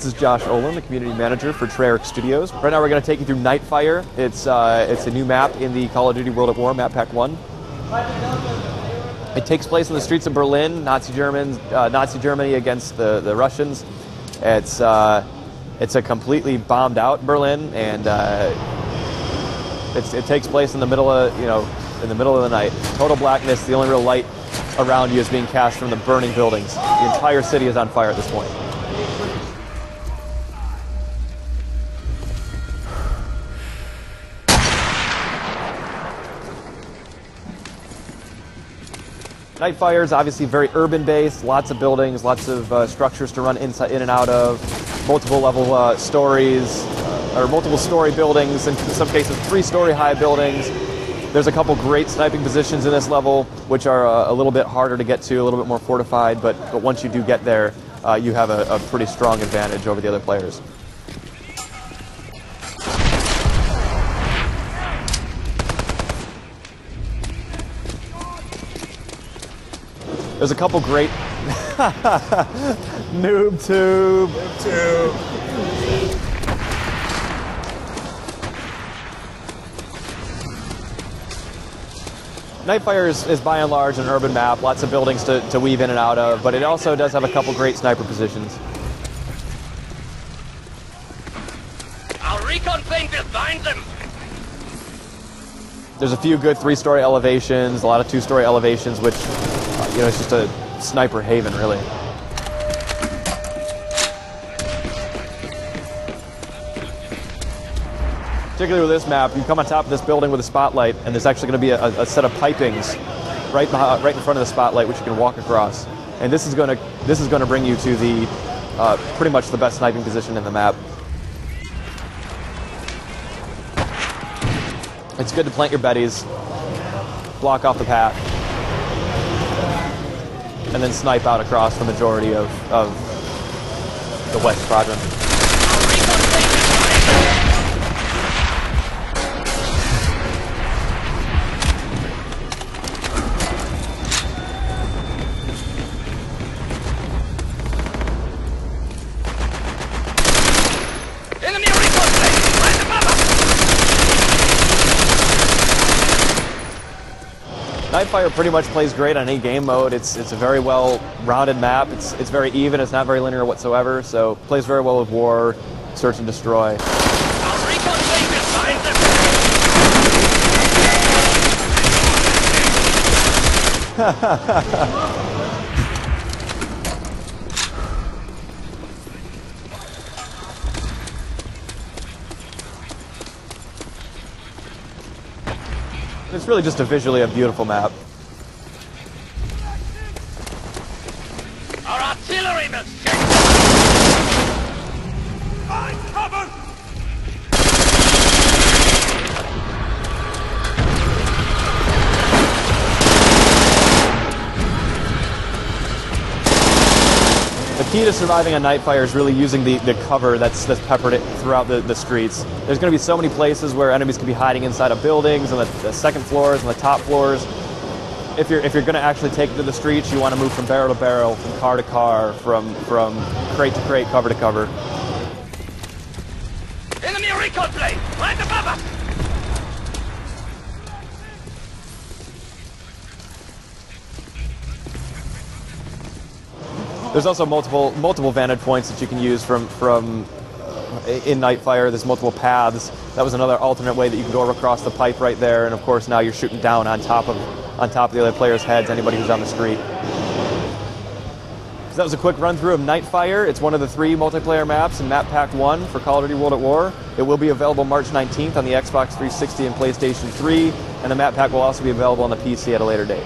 This is Josh Olin, the community manager for Treyarch Studios. Right now we're going to take you through Nightfire. It's a new map in the Call of Duty World at War Map Pack 1. It takes place in the streets of Berlin, Nazi Germany against the Russians. It's a completely bombed out Berlin, and it takes place in the middle of the night. Total blackness. The only real light around you is being cast from the burning buildings. The entire city is on fire at this point. Nightfire is obviously very urban-based, lots of buildings, lots of structures to run in and out of, multiple level stories, or multiple story buildings, in some cases 3-story high buildings. There's a couple great sniping positions in this level, which are a little bit harder to get to, a little bit more fortified, but once you do get there, you have a pretty strong advantage over the other players. There's a couple great noob tube. Nightfire is by and large an urban map, lots of buildings to weave in and out of, but it also does have a couple great sniper positions. Our recon plane will find them. There's a few good 3-story elevations, a lot of 2-story elevations, which it's just a sniper haven, really. Particularly with this map, you come on top of this building with a spotlight, and there's actually going to be a set of pipings right in front of the spotlight, which you can walk across. And this is going to bring you to the pretty much the best sniping position in the map. It's good to plant your betties, block off the path, and then snipe out across the majority of the west quadrant. Nightfire pretty much plays great on any game mode. It's a very well-rounded map. It's very even. It's not very linear whatsoever. So plays very well with war, search and destroy. Our recon plane will find them. It's really just visually a beautiful map. Our artillery will check. Find cover. The key to surviving on Nightfire is really using the cover that's peppered throughout the streets. There's going to be so many places where enemies can be hiding inside of buildings, and the second floors and the top floors. If you're going to actually take it to the streets, you want to move from barrel to barrel, from car to car, from crate to crate, cover to cover. Enemy recon plane, right above us. There's also multiple vantage points that you can use from in Nightfire. There's multiple paths. That was another alternate way that you can go across the pipe right there, and of course now you're shooting down on top of the other players' heads, anybody who's on the street. So that was a quick run through of Nightfire. It's one of the 3 multiplayer maps in Map Pack 1 for Call of Duty World at War. It will be available March 19th on the Xbox 360 and PlayStation 3, and the map pack will also be available on the PC at a later date.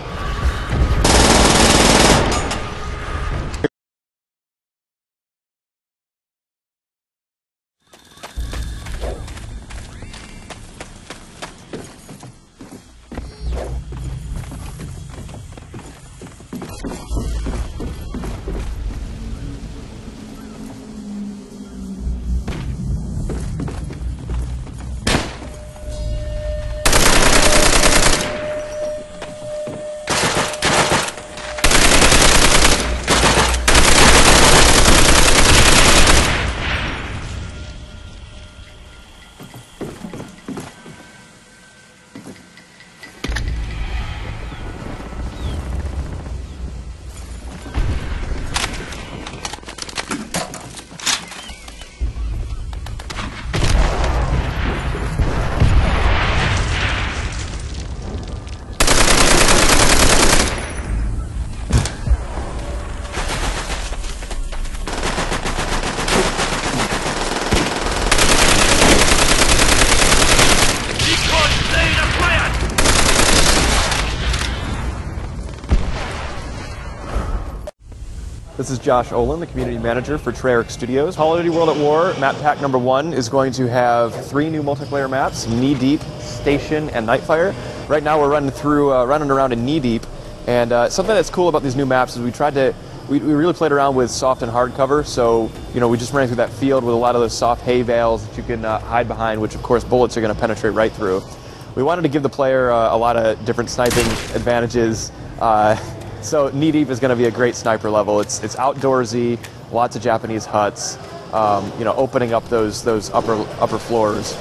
This is Josh Olin, the community manager for Treyarch Studios. Call of Duty World at War map pack number 1 is going to have 3 new multiplayer maps: Knee Deep, Station, and Nightfire. Right now we're running around in Knee Deep, and something that's cool about these new maps is we really played around with soft and hard cover. So we just ran through that field with a lot of those soft hay bales that you can hide behind, which of course bullets are going to penetrate right through. We wanted to give the player a lot of different sniping advantages. So Knee Deep is going to be a great sniper level. It's outdoorsy, lots of Japanese huts, opening up those upper floors.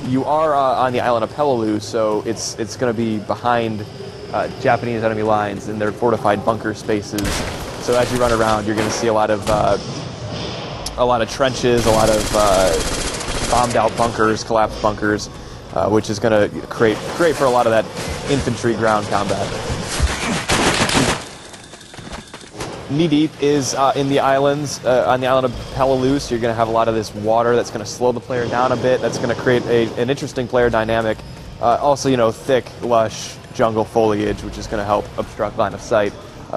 You are on the island of Peleliu, so it's going to be behind Japanese enemy lines in their fortified bunker spaces. So as you run around, you're going to see a lot of trenches, a lot of bombed out bunkers, collapsed bunkers, which is going to create for a lot of that infantry ground combat. Knee Deep is in the islands, on the island of Peleliu, so you're going to have a lot of this water that's going to slow the player down a bit. That's going to create an interesting player dynamic. Also, thick, lush jungle foliage, which is going to help obstruct line of sight.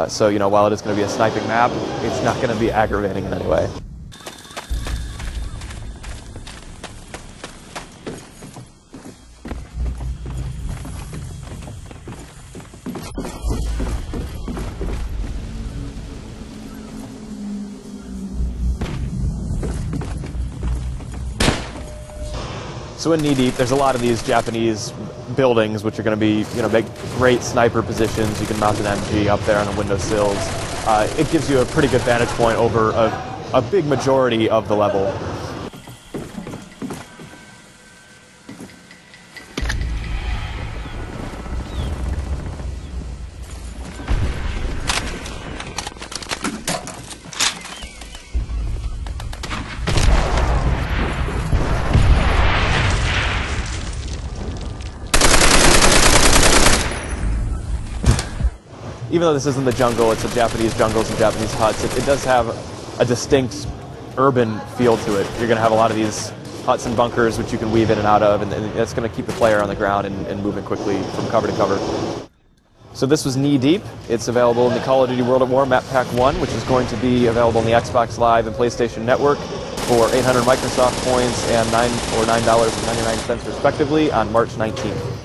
So, while it is going to be a sniping map, it's not going to be aggravating in any way. So in Knee Deep, there's a lot of these Japanese buildings, which are going to be, make great sniper positions. You can mount an MG up there on the windowsills. It gives you a pretty good vantage point over a big majority of the level. Even though this isn't the jungle, it's the Japanese jungles and Japanese huts, it does have a distinct urban feel to it. You're going to have a lot of these huts and bunkers which you can weave in and out of, and that's going to keep the player on the ground and moving quickly from cover to cover. So this was Knee Deep. It's available in the Call of Duty World at War Map Pack 1, which is going to be available on the Xbox Live and PlayStation Network for 800 Microsoft points and $9.99 respectively on March 19th.